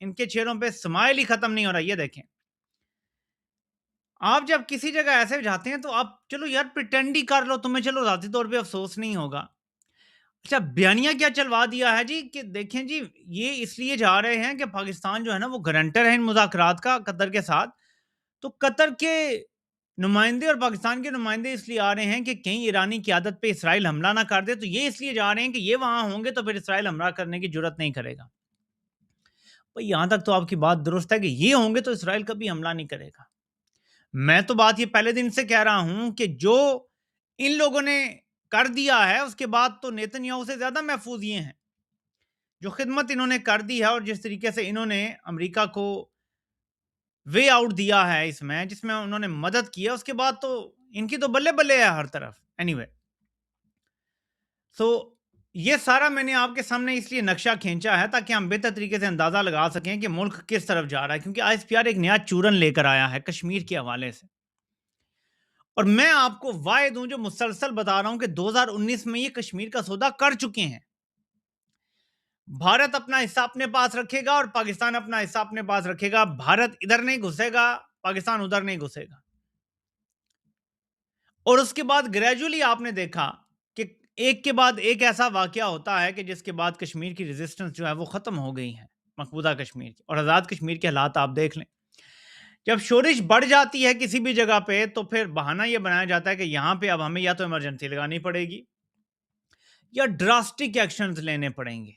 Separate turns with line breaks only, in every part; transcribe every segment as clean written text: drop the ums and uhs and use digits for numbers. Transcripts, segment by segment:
ان کے چہروں پہ اسمائل ہی ختم نہیں ہو رہا. یہ دیکھیں, آپ جب کسی جگہ ایسے جاتے ہیں تو آپ چلو یار پریٹینڈ ہی کر لو, تمہیں چلو ذاتی طور پہ افسوس نہیں ہوگا. اچھا, بیانیہ کیا چلوا دیا ہے جی کہ دیکھیں جی, یہ اس لیے جا رہے ہیں کہ پاکستان جو ہے نا وہ گارنٹر ہے ان مذاکرات کا قطر کے ساتھ. تو قطر کے نمائندے اور پاکستان کے نمائندے اس لیے آ رہے ہیں کہ کہیں ایرانی قیادت پہ اسرائیل حملہ نہ کر دے, تو یہ اس لیے جا رہے ہیں کہ یہ وہاں ہوں گے تو پھر اسرائیل حملہ کرنے کی جرت نہیں کرے گا. بھئی یہاں تک تو آپ کی بات درست ہے کہ یہ ہوں گے تو اسرائیل کبھی حملہ نہیں کرے گا. میں تو بات یہ پہلے دن سے کہہ رہا ہوں کہ جو ان لوگوں نے کر دیا ہے اس کے بعد تو نیتن یاہو سے زیادہ محفوظ یہ ہیں. جو خدمت انہوں نے کر دی ہے اور جس طریقے سے انہوں نے امریکہ کو وے آؤٹ دیا ہے اس میں, جس میں انہوں نے مدد کیا, اس کے بعد تو ان کی تو بلے بلے ہے ہر طرف. اینی وے, سو یہ سارا میں نے آپ کے سامنے اس لیے نقشہ کھینچا ہے تاکہ ہم بہتر طریقے سے اندازہ لگا سکیں کہ ملک کس طرف جا رہا ہے, کیونکہ آئی ایس پی آر ایک نیا چورن لے کر آیا ہے کشمیر کے حوالے سے. اور میں آپ کو واعد ہوں جو مسلسل بتا رہا ہوں کہ 2019 میں یہ کشمیر کا سودا کر چکے ہیں. بھارت اپنا حصہ اپنے پاس رکھے گا اور پاکستان اپنا حصہ اپنے پاس رکھے گا. بھارت ادھر نہیں گھسے گا, پاکستان ادھر نہیں گھسے گا. اور اس کے بعد گریجولی آپ نے دیکھا کہ ایک کے بعد ایک ایسا واقعہ ہوتا ہے کہ جس کے بعد کشمیر کی ریزسٹنس جو ہے وہ ختم ہو گئی ہے, مقبوضہ کشمیر کی. اور آزاد کشمیر کے حالات آپ دیکھ لیں, جب شورش بڑھ جاتی ہے کسی بھی جگہ پہ تو پھر بہانہ یہ بنایا جاتا ہے کہ یہاں پہ اب ہمیں یا تو ایمرجنسی لگانی پڑے گی یا ڈراسٹک ایکشنز لینے پڑیں گے.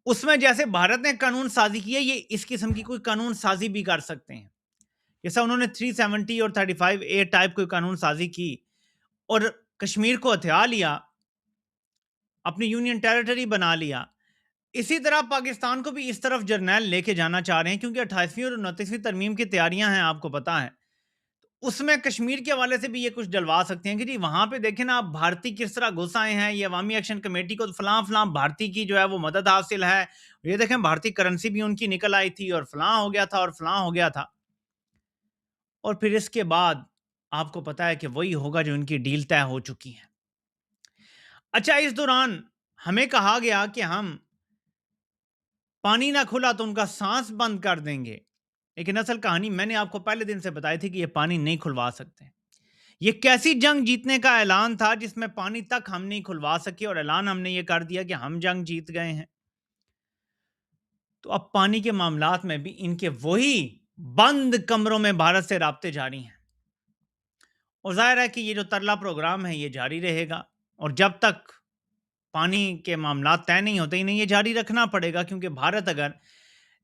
اس میں جیسے بھارت نے قانون سازی کی ہے, یہ اس قسم کی کوئی قانون سازی بھی کر سکتے ہیں. جیسا انہوں نے 370 اور 35A ٹائپ کوئی قانون سازی کی اور کشمیر کو ہتھیا لیا, اپنی یونین ٹیریٹری بنا لیا. اسی طرح پاکستان کو بھی اس طرف جرنیل لے کے جانا چاہ رہے ہیں, کیونکہ 28ویں اور 29ویں ترمیم کی تیاریاں ہیں, آپ کو پتا ہے. اس میں کشمیر کے حوالے سے بھی یہ کچھ ڈلوا سکتے ہیں کہ جی وہاں پہ دیکھیں نا, آپ بھارتی کس طرح گھس آئے ہیں, یہ عوامی ایکشن کمیٹی کو فلاں فلاں بھارتی کی جو ہے وہ مدد حاصل ہے, یہ دیکھیں بھارتی کرنسی بھی ان کی نکل آئی تھی اور فلاں ہو گیا تھا اور فلاں ہو گیا تھا. اور پھر اس کے بعد آپ کو پتا ہے کہ وہی ہوگا جو ان کی ڈیل طے ہو چکی ہے. اچھا, اس دوران ہمیں کہا گیا کہ ہم پانی نہ کھلا تو ان کا سانس بند کر دیں گے, لیکن اصل کہانی میں نے آپ کو پہلے دن سے بتائی تھی کہ یہ پانی نہیں کھلوا سکتے. یہ کیسی جنگ جیتنے کا اعلان تھا جس میں پانی تک ہم نہیں کھلوا سکے, اور اعلان ہم نے یہ کر دیا کہ ہم جنگ جیت گئے ہیں. تو اب پانی کے معاملات میں بھی ان کے وہی بند کمروں میں بھارت سے رابطے جاری ہیں, اور ظاہر ہے کہ یہ جو ترلا پروگرام ہے یہ جاری رہے گا, اور جب تک پانی کے معاملات طے نہیں ہوتے انہیں یہ جاری رکھنا پڑے گا. کیونکہ بھارت اگر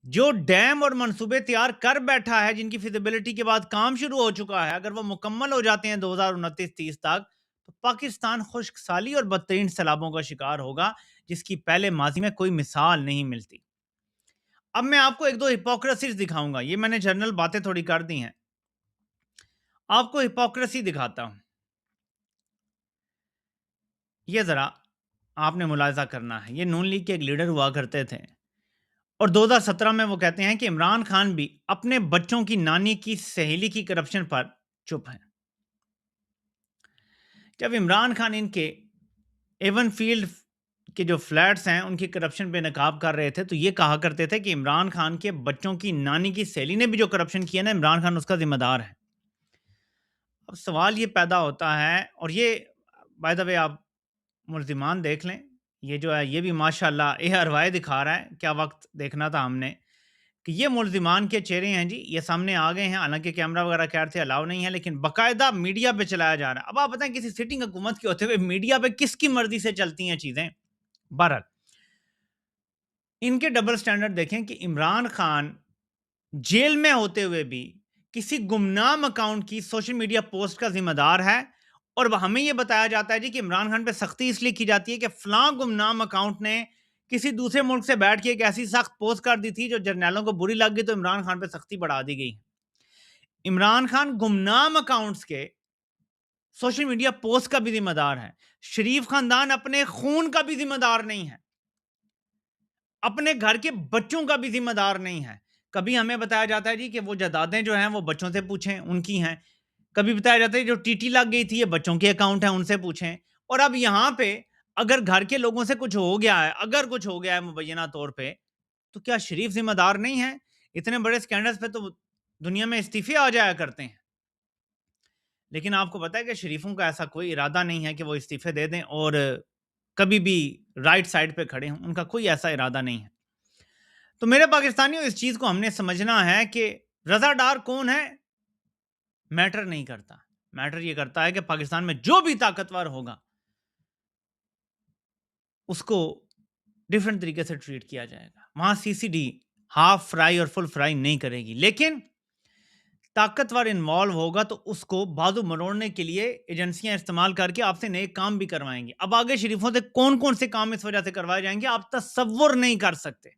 جو ڈیم اور منصوبے تیار کر بیٹھا ہے, جن کی فیزیبلٹی کے بعد کام شروع ہو چکا ہے, اگر وہ مکمل ہو جاتے ہیں 2029-30 تک, تو پاکستان خشک سالی اور بدترین سیلابوں کا شکار ہوگا, جس کی پہلے ماضی میں کوئی مثال نہیں ملتی. اب میں آپ کو ایک دو ہپوکریسیز دکھاؤں گا, یہ میں نے جنرل باتیں تھوڑی کر دی ہیں, آپ کو ہپوکریسی دکھاتا ہوں. یہ ذرا آپ نے ملاحظہ کرنا ہے, یہ نون لیگ کے ایک لیڈر ہوا کرتے تھے, اور 2017 میں وہ کہتے ہیں کہ عمران خان بھی اپنے بچوں کی نانی کی سہیلی کی کرپشن پر چپ ہیں. جب عمران خان ان کے ایون فیلڈ کے جو فلیٹس ہیں ان کی کرپشن پہ نقاب کر رہے تھے, تو یہ کہا کرتے تھے کہ عمران خان کے بچوں کی نانی کی سہیلی نے بھی جو کرپشن کیا نا, عمران خان اس کا ذمہ دار ہے. اب سوال یہ پیدا ہوتا ہے, اور یہ بائی دا وے آپ ملزمان دیکھ لیں, یہ جو ہے یہ بھی ماشاءاللہ اروائے دکھا رہا ہے, کیا وقت دیکھنا تھا ہم نے کہ یہ ملزمان کے چہرے ہیں جی, یہ سامنے آ گئے ہیں. حالانکہ کیمرہ وغیرہ خیر سے الاؤ نہیں ہے, لیکن باقاعدہ میڈیا پہ چلایا جا رہا ہے. اب آپ بتائیں کسی سٹنگ حکومت کے ہوتے ہوئے میڈیا پہ کس کی مرضی سے چلتی ہیں چیزیں. بہرحال ان کے ڈبل سٹینڈرڈ دیکھیں کہ عمران خان جیل میں ہوتے ہوئے بھی کسی گمنام اکاؤنٹ کی سوشل میڈیا پوسٹ کا ذمہ دار ہے, اور ہمیں یہ بتایا جاتا ہے جی کہ عمران خان پہ سختی اس لیے کی جاتی ہے کہ فلاں گمنام اکاؤنٹ نے کسی دوسرے ملک سے بیٹھ کے ایک ایسی سخت پوسٹ کر دی تھی جو جرنیلوں کو بری لگ گئی, تو عمران خان پہ سختی بڑھا دی گئی. عمران خان گمنام اکاؤنٹس کے سوشل میڈیا پوسٹ کا بھی ذمہ دار ہے. شریف خاندان اپنے خون کا بھی ذمہ دار نہیں ہے, اپنے گھر کے بچوں کا بھی ذمہ دار نہیں ہے. کبھی ہمیں بتایا جاتا ہے جی کہ وہ جائیدادیں جو ہیں وہ بچوں سے پوچھیں, ان کی ہیں. کبھی بتایا جاتا ہے جو ٹی ٹی لگ گئی تھی یہ بچوں کے اکاؤنٹ ہیں, ان سے پوچھیں. اور اب یہاں پہ اگر گھر کے لوگوں سے کچھ ہو گیا ہے, اگر کچھ ہو گیا ہے مبینہ طور پہ, تو کیا شریف ذمہ دار نہیں ہے؟ اتنے بڑے اسکینڈلز پہ تو دنیا میں استعفے آ جایا کرتے ہیں، لیکن آپ کو پتا ہے کہ شریفوں کا ایسا کوئی ارادہ نہیں ہے کہ وہ استعفے دے دیں اور کبھی بھی رائٹ سائڈ پہ کھڑے ہوں، ان کا کوئی ایسا ارادہ نہیں ہے۔ تو میرے پاکستانیوں، اس چیز کو ہم نے سمجھنا ہے کہ رضا ڈار کون ہے میٹر نہیں کرتا، میٹر یہ کرتا ہے کہ پاکستان میں جو بھی طاقتور ہوگا اس کو ڈیفرنٹ طریقے سے ٹریٹ کیا جائے گا۔ وہاں سی سی ڈی ہاف فرائی اور فل فرائی نہیں کرے گی، لیکن طاقتور انوالو ہوگا تو اس کو بازو مروڑنے کے لیے ایجنسیاں استعمال کر کے آپ سے نئے کام بھی کروائیں گے۔ اب آگے شریفوں سے کون کون سے کام اس وجہ سے کروائے جائیں گے آپ تصور نہیں کر سکتے۔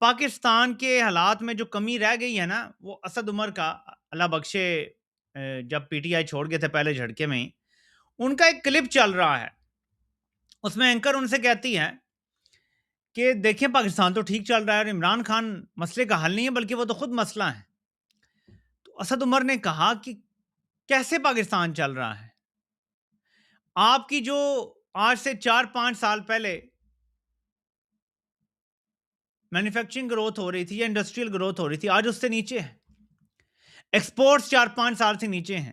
پاکستان کے حالات میں جو کمی رہ گئی ہے نا، وہ اسد عمر کا، اللہ بخشے، جب پی ٹی آئی چھوڑ گئے تھے پہلے جھڑکے میں ہی، ان کا ایک کلپ چل رہا ہے، اس میں اینکر ان سے کہتی ہے کہ دیکھیں پاکستان تو ٹھیک چل رہا ہے اور عمران خان مسئلے کا حل نہیں ہے بلکہ وہ تو خود مسئلہ ہے۔ تو اسد عمر نے کہا کہ کیسے پاکستان چل رہا ہے؟ آپ کی جو آج سے 4-5 سال پہلے مینوفیکچرنگ گروتھ ہو رہی تھی یا انڈسٹریل گروتھ ہو رہی تھی، آج اس سے نیچے ہے۔ ایکسپورٹس 4-5 سال سے نیچے ہیں۔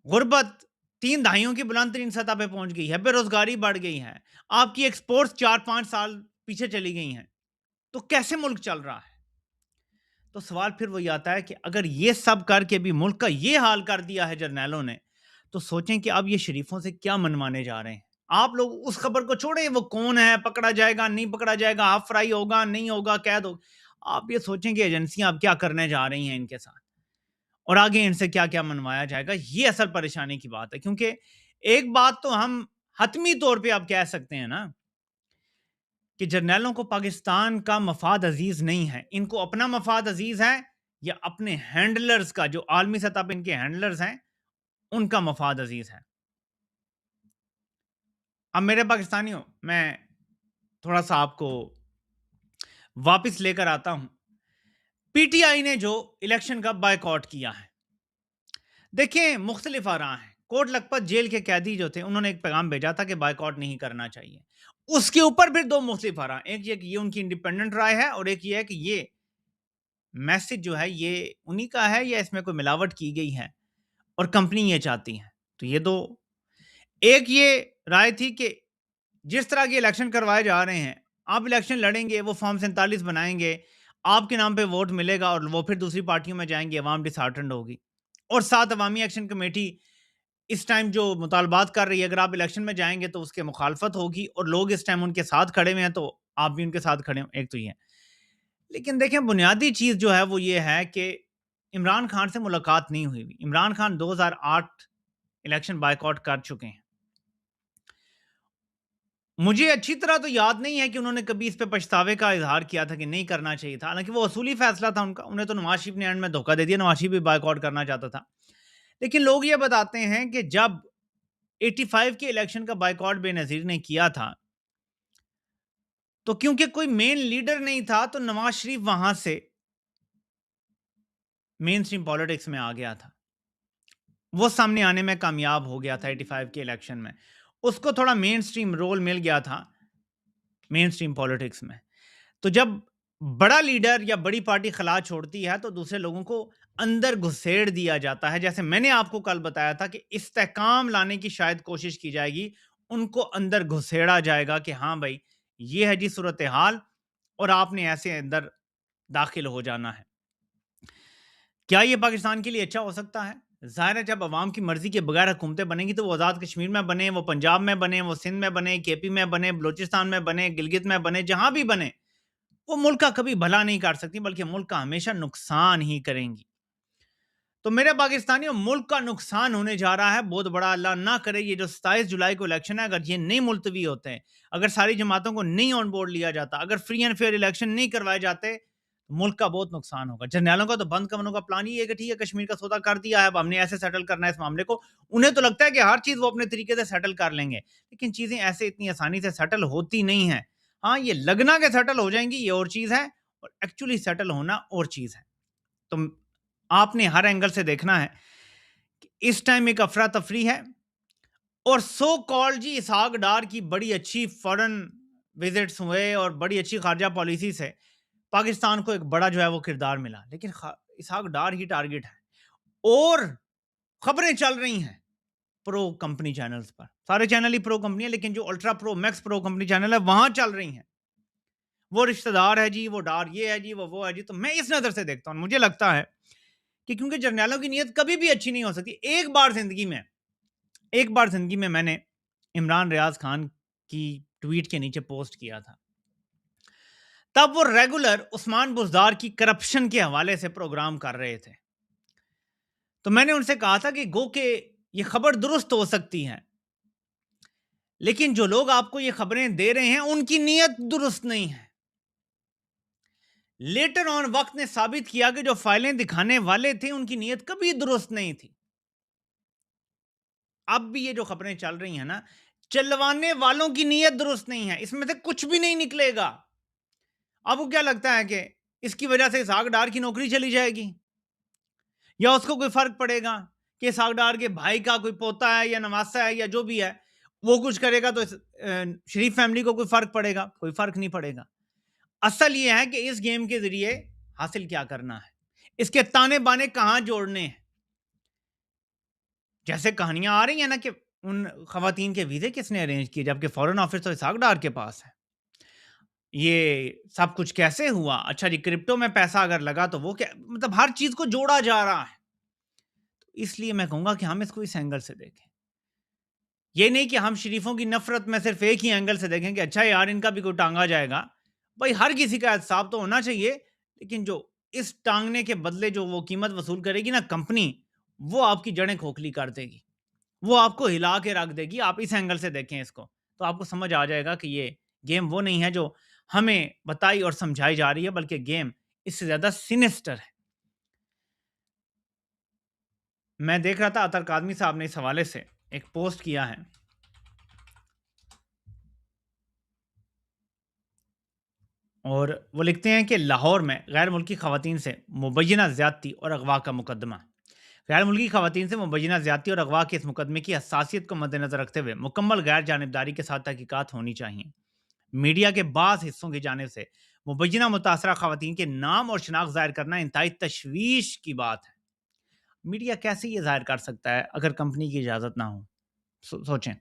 غربت 3 دہائیوں کی بلند ترین سطح پہ پہنچ گئی ہے، بے روزگاری بڑھ گئی ہے، آپ کی ایکسپورٹس 4-5 سال پیچھے چلی گئی ہیں، تو کیسے ملک چل رہا ہے؟ تو سوال پھر وہی آتا ہے کہ اگر یہ سب کر کے بھی ملک کا یہ حال کر دیا ہے جرنیلوں نے، تو سوچیں کہ اب یہ شریفوں سے کیا منوانے جا رہے ہیں۔ آپ لوگ اس خبر کو چھوڑیں وہ کون ہے، پکڑا جائے گا نہیں پکڑا جائے گا، ہاف فرائی ہوگا نہیں ہوگا، قید ہوگا، آپ یہ سوچیں کہ ایجنسیاں اب کیا کرنے جا رہی ہیں ان کے ساتھ، اور آگے ان سے کیا کیا منوایا جائے گا۔ یہ اصل پریشانی کی بات ہے، کیونکہ ایک بات تو ہم حتمی طور پہ آپ کہہ سکتے ہیں نا کہ جرنیلوں کو پاکستان کا مفاد عزیز نہیں ہے، ان کو اپنا مفاد عزیز ہے یا اپنے ہینڈلرز کا، جو عالمی سطح پہ ان کے ہینڈلرز ہیں ان کا مفاد عزیز ہے۔ اب میرے پاکستانیوں، میں تھوڑا سا آپ کو واپس لے کر آتا ہوں۔ پی ٹی آئی نے جو الیکشن کا بائیکاٹ کیا ہے، دیکھیں مختلف آراء ہیں۔ کوٹ لکھپت جیل کے قیدی جو تھے انہوں نے ایک پیغام بھیجا تھا کہ بائیکاٹ نہیں کرنا چاہیے، اس کے اوپر پھر 2 مختلف آراء، ایک یہ کہ یہ ان کی انڈیپینڈنٹ رائے ہے، اور ایک یہ ہے کہ یہ میسج جو ہے یہ انہی کا ہے یا اس میں کوئی ملاوٹ کی گئی ہے اور کمپنی یہ چاہتی ہے۔ تو یہ دو، ایک یہ رائے تھی کہ جس طرح کے الیکشن کروائے جا رہے ہیں، آپ الیکشن لڑیں گے، وہ فارم 47 بنائیں گے، آپ کے نام پہ ووٹ ملے گا اور وہ پھر دوسری پارٹیوں میں جائیں گے، عوام ڈسہارٹنڈ ہوگی۔ اور ساتھ عوامی ایکشن کمیٹی اس ٹائم جو مطالبات کر رہی ہے، اگر آپ الیکشن میں جائیں گے تو اس کے مخالفت ہوگی، اور لوگ اس ٹائم ان کے ساتھ کھڑے ہوئے ہیں تو آپ بھی ان کے ساتھ کھڑے ہوں، ایک تو یہ ہے۔ لیکن دیکھیں بنیادی چیز جو ہے وہ یہ ہے کہ عمران خان سے ملاقات نہیں ہوئی۔ عمران خان 2008 الیکشن بائیکاٹ کر چکے ہیں۔ مجھے اچھی طرح تو یاد نہیں ہے کہ انہوں نے کبھی اس پہ پچھتاوے کا اظہار کیا تھا کہ نہیں کرنا چاہیے تھا، حالانکہ وہ اصولی فیصلہ تھا ان کا۔ انہیں تو نواز شریف نے اینڈ میں دھوکہ دے دیا، نواز شریف بھی بائیکاٹ کرنا چاہتا تھا۔ لیکن لوگ یہ بتاتے ہیں کہ جب 85 کے الیکشن کا بائیکاٹ بے نظیر نے کیا تھا تو کیونکہ کوئی مین لیڈر نہیں تھا تو نواز شریف وہاں سے مین سٹریم پالیٹکس میں آ گیا تھا، وہ سامنے آنے میں کامیاب ہو گیا تھا 85 کے الیکشن میں، اس کو تھوڑا مین سٹریم رول مل گیا تھا مین سٹریم پالیٹکس میں۔ تو جب بڑا لیڈر یا بڑی پارٹی خلا چھوڑتی ہے تو دوسرے لوگوں کو اندر گھسیڑ دیا جاتا ہے، جیسے میں نے آپ کو کل بتایا تھا کہ استحکام لانے کی شاید کوشش کی جائے گی، ان کو اندر گھسیڑا جائے گا کہ ہاں بھائی یہ ہے جی صورتحال اور آپ نے ایسے اندر داخل ہو جانا ہے۔ کیا یہ پاکستان کے لیے اچھا ہو سکتا ہے؟ ظاہر ہے جب عوام کی مرضی کے بغیر حکومتیں بنیں گی تو وہ آزاد کشمیر میں بنے، وہ پنجاب میں بنے، وہ سندھ میں بنے، کے پی میں بنے، بلوچستان میں بنے، گلگت میں بنے، جہاں بھی بنے، وہ ملک کا کبھی بھلا نہیں کر سکتی بلکہ ملک کا ہمیشہ نقصان ہی کریں گی۔ تو میرے پاکستانیوں، ملک کا نقصان ہونے جا رہا ہے بہت بڑا۔ اللہ نہ کرے یہ جو 27 جولائی کو الیکشن ہے، اگر یہ نہیں ملتوی ہوتے ہیں، اگر ساری جماعتوں کو نہیں آن بورڈ لیا جاتا، اگر فری اینڈ فیئر الیکشن نہیں کروائے جاتے، ملک کا بہت نقصان ہوگا۔ جرنیلوں کا تو بند کمروں کا پلان یہ ہے کہ ٹھیک ہے کشمیر کا سودا کر دیا ہے، اب ہم نے ایسے سیٹل کرنا ہے اس معاملے کو۔ انہیں تو لگتا ہے کہ ہر چیز وہ اپنے طریقے سے سیٹل کر لیں گے، لیکن چیزیں ایسے اتنی آسانی سے سیٹل ہوتی نہیں ہیں۔ ہاں یہ لگنا کہ سیٹل ہو جائیں گی یہ اور چیز ہے، اور ایکچولی سیٹل ہونا اور چیز ہے۔ تو آپ نے ہر اینگل سے دیکھنا ہے کہ اس ٹائم ایک افراتفری ہے، اور سو کال جی اسحاق ڈار کی بڑی اچھی فورن وزٹس ہوئے اور بڑی اچھی خارجہ پالیسی سے پاکستان کو ایک بڑا جو ہے وہ کردار ملا، لیکن اسحاق ڈار ہی ٹارگٹ ہے، اور خبریں چل رہی ہیں پرو کمپنی چینلز پر. سارے چینل ہی پرو کمپنی ہے، لیکن جو الٹرا پرو میکس پرو کمپنی چینل ہے وہاں چل رہی ہیں وہ رشتہ دار ہے جی، وہ ڈار یہ ہے جی، وہ ہے جی. تو میں اس نظر سے دیکھتا ہوں، مجھے لگتا ہے کہ کیونکہ جرنیلوں کی نیت کبھی بھی اچھی نہیں ہو سکتی. ایک بار زندگی میں میں نے عمران ریاض خان کی ٹویٹ کے نیچے پوسٹ کیا تھا، تب وہ ریگولر عثمان بزدار کی کرپشن کے حوالے سے پروگرام کر رہے تھے. تو میں نے ان سے کہا تھا کہ گو کہ یہ خبر درست ہو سکتی ہے، لیکن جو لوگ آپ کو یہ خبریں دے رہے ہیں ان کی نیت درست نہیں ہے. لیٹر آن وقت نے ثابت کیا کہ جو فائلیں دکھانے والے تھے ان کی نیت کبھی درست نہیں تھی. اب بھی یہ جو خبریں چل رہی ہیں نا، چلوانے والوں کی نیت درست نہیں ہے، اس میں سے کچھ بھی نہیں نکلے گا. اب وہ کیا لگتا ہے کہ اس کی وجہ سے اسحاق ڈار کی نوکری چلی جائے گی، یا اس کو کوئی فرق پڑے گا کہ اسحاق ڈار کے بھائی کا کوئی پوتا ہے یا نواسا ہے یا جو بھی ہے وہ کچھ کرے گا تو شریف فیملی کو کوئی فرق پڑے گا؟ کوئی فرق نہیں پڑے گا. اصل یہ ہے کہ اس گیم کے ذریعے حاصل کیا کرنا ہے، اس کے تانے بانے کہاں جوڑنے ہیں. جیسے کہانیاں آ رہی ہیں نا کہ ان خواتین کے ویزے کس نے ارینج کیے جبکہ فورن آفس تو اسحاق ڈار کے پاس ہے. یہ سب کچھ کیسے ہوا؟ اچھا جی، کرپٹو میں پیسہ اگر لگا تو وہ کیا، مطلب ہر چیز کو جوڑا جا رہا ہے. اس لیے میں کہوں گا کہ ہم اس کو اس اینگل سے دیکھیں، یہ نہیں کہ ہم شریفوں کی نفرت میں صرف ایک ہی اینگل سے دیکھیں کہ اچھا یار ان کا بھی کوئی ٹانگا جائے گا. بھائی ہر کسی کا احتساب تو ہونا چاہیے، لیکن جو اس ٹانگنے کے بدلے جو وہ قیمت وصول کرے گی نا کمپنی، وہ آپ کی جڑیں کھوکھلی کر دے گی، وہ آپ کو ہلا کے رکھ دے گی. آپ اس اینگل سے دیکھیں اس کو تو آپ کو سمجھ آ جائے گا کہ یہ گیم وہ نہیں ہے جو ہمیں بتائی اور سمجھائی جا رہی ہے، بلکہ گیم اس سے زیادہ سینسٹر ہے. میں دیکھ رہا تھا عطر قادمی صاحب نے اس حوالے سے ایک پوسٹ کیا ہے، اور وہ لکھتے ہیں کہ لاہور میں غیر ملکی خواتین سے مبینہ زیادتی اور اغوا کا مقدمہ. غیر ملکی خواتین سے مبینہ زیادتی اور اغوا کے اس مقدمے کی حساسیت کو مد نظر رکھتے ہوئے مکمل غیر جانبداری کے ساتھ تحقیقات ہونی چاہیے. میڈیا کے بعض حصوں کی جانب سے مبینہ متاثرہ خواتین کے نام اور شناخت ظاہر کرنا انتہائی تشویش کی بات ہے. میڈیا کیسے یہ ظاہر کر سکتا ہے اگر کمپنی کی اجازت نہ ہو؟ سوچیں.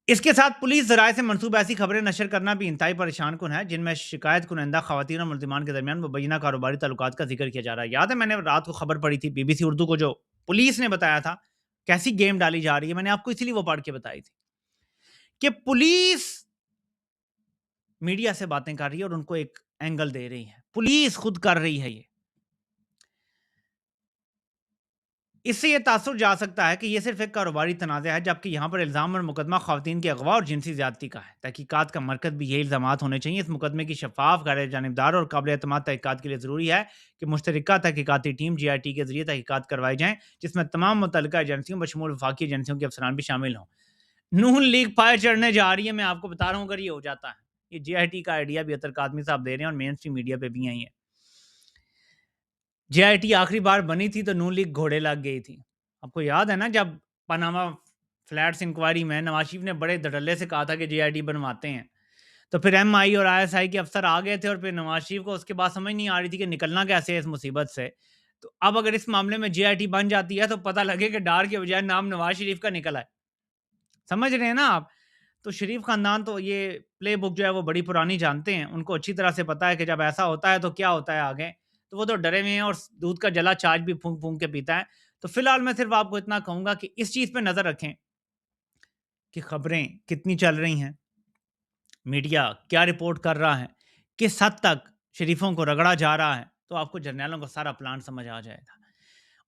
اس کے ساتھ پولیس ذرائع سے منسوب ایسی خبریں نشر کرنا بھی انتہائی پریشان کن ہے جن میں شکایت کنندہ خواتین اور ملزمان کے درمیان مبینہ کاروباری تعلقات کا ذکر کیا جا رہا ہے. یاد ہے میں نے رات کو خبر پڑھی تھی BBC اردو کو، جو پولیس نے بتایا تھا کیسی گیم ڈالی جا رہی ہے. میں نے آپ کو اسی لیے وہ پڑھ کے بتائی تھی کہ پولیس میڈیا سے باتیں کر رہی ہے اور ان کو ایک اینگل دے رہی ہے، پولیس خود کر رہی ہے. اس سے یہ تاثر جا سکتا ہے کہ یہ صرف ایک کاروباری تنازع ہے، جبکہ یہاں پر الزام اور مقدمہ خواتین کے اغوا اور جنسی زیادتی کا ہے. تحقیقات کا مرکز بھی یہی الزامات ہونے چاہیے. اس مقدمے کی شفاف، غیر جانبدار اور قابل اعتماد تحقیقات کے لیے ضروری ہے کہ مشترکہ تحقیقاتی ٹیم GIT کے ذریعے تحقیقات کروائی جائیں، جس میں تمام متعلقہ ایجنسیوں بشمول وفاقی ایجنسیوں کے افسران بھی شامل ہوں. نون لیگ پائے چڑھنے جا رہی ہے، میں آپ کو بتا رہا ہوں اگر یہ ہو جاتا ہے. یہ GIT کا آئیڈیا بھی عطر قادمی صاحب دے رہے ہیں اور مین اسٹریم میڈیا پہ بھی آئی ہے. GIT آخری بار بنی تھی تو نون لیگ گھوڑے لگ گئی تھی. آپ کو یاد ہے نا جب پاناما فلیٹس انکوائری میں نواز شریف نے بڑے دھڑلے سے کہا تھا کہ GIT بنواتے ہیں، تو پھر MI اور ISI کے افسر آ گئے تھے اور پھر نواز شریف کو اس کے بعد سمجھ نہیں آ رہی تھی کہ نکلنا کیسے ہے اس مصیبت سے. تو اب اگر اس معاملے میں GIT بن جاتی ہے تو پتہ لگے کہ ڈار کے بجائے نام نواز شریف کا نکلا ہے. سمجھ رہے ہیں نا آپ؟ تو شریف خاندان تو یہ پلے بک جو ہے وہ بڑی پرانی جانتے ہیں، ان کو اچھی طرح سے پتا ہے کہ جب ایسا ہوتا ہے تو کیا ہوتا ہے آگے. تو وہ تو ڈرے ہوئے ہیں اور دودھ کا جلا چاچ بھی پھونک پھونک کے پیتا ہے. تو فی الحال میں صرف آپ کو اتنا کہوں گا کہ اس چیز پہ نظر رکھیں کہ خبریں کتنی چل رہی ہیں، میڈیا کیا رپورٹ کر رہا ہے، کس حد تک شریفوں کو رگڑا جا رہا ہے، تو آپ کو جرنیلوں کا سارا پلان سمجھ آ جائے گا.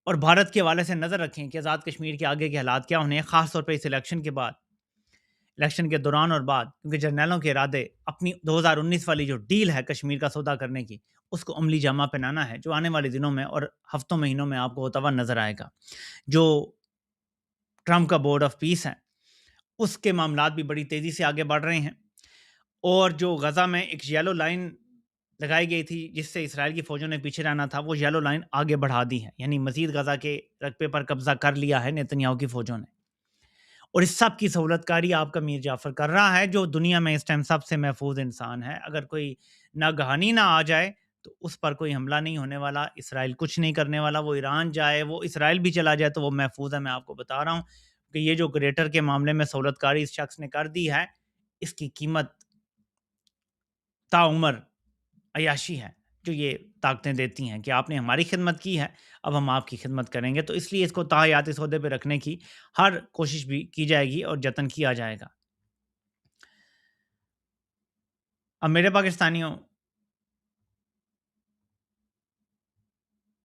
اور بھارت کے حوالے سے نظر رکھیں کہ آزاد کشمیر کے آگے کے حالات کیا ہونے ہیں، خاص طور پہ اس الیکشن کے بعد، الیکشن کے دوران اور بعد، کیونکہ جرنیلوں کے ارادے اپنی 2019 والی جو ڈیل ہے کشمیر کا سودا کرنے کی، اس کو عملی جامہ پہنانا ہے، جو آنے والے دنوں میں اور ہفتوں مہینوں میں آپ کو ہوتا ہوا نظر آئے گا. جو ٹرمپ کا بورڈ آف پیس ہے اس کے معاملات بھی بڑی تیزی سے آگے بڑھ رہے ہیں، اور جو غزہ میں ایک یلو لائن لگائی گئی تھی جس سے اسرائیل کی فوجوں نے پیچھے رہنا تھا، وہ یلو لائن آگے بڑھا دی ہے، یعنی مزید غزہ کے رقبے پر قبضہ کر لیا ہے نتنیاہو کی فوجوں نے. اور اس سب کی سہولت کاری آپ کا میر جعفر کر رہا ہے، جو دنیا میں اس ٹائم سب سے محفوظ انسان ہے۔ اگر کوئی ناگہانی نہ آ جائے تو اس پر کوئی حملہ نہیں ہونے والا، اسرائیل کچھ نہیں کرنے والا۔ وہ ایران جائے، وہ اسرائیل بھی چلا جائے تو وہ محفوظ ہے۔ میں آپ کو بتا رہا ہوں کہ یہ جو گریٹر کے معاملے میں سہولت کاری اس شخص نے کر دی ہے، اس کی قیمت عمر عیاشی ہے، جو یہ طاقتیں دیتی ہیں کہ آپ نے ہماری خدمت کی ہے، اب ہم آپ کی خدمت کریں گے۔ تو اس لیے اس کو تا حیات اس عہدے پہ رکھنے کی ہر کوشش بھی کی جائے گی اور جتن کیا جائے گا۔ اب میرے پاکستانیوں،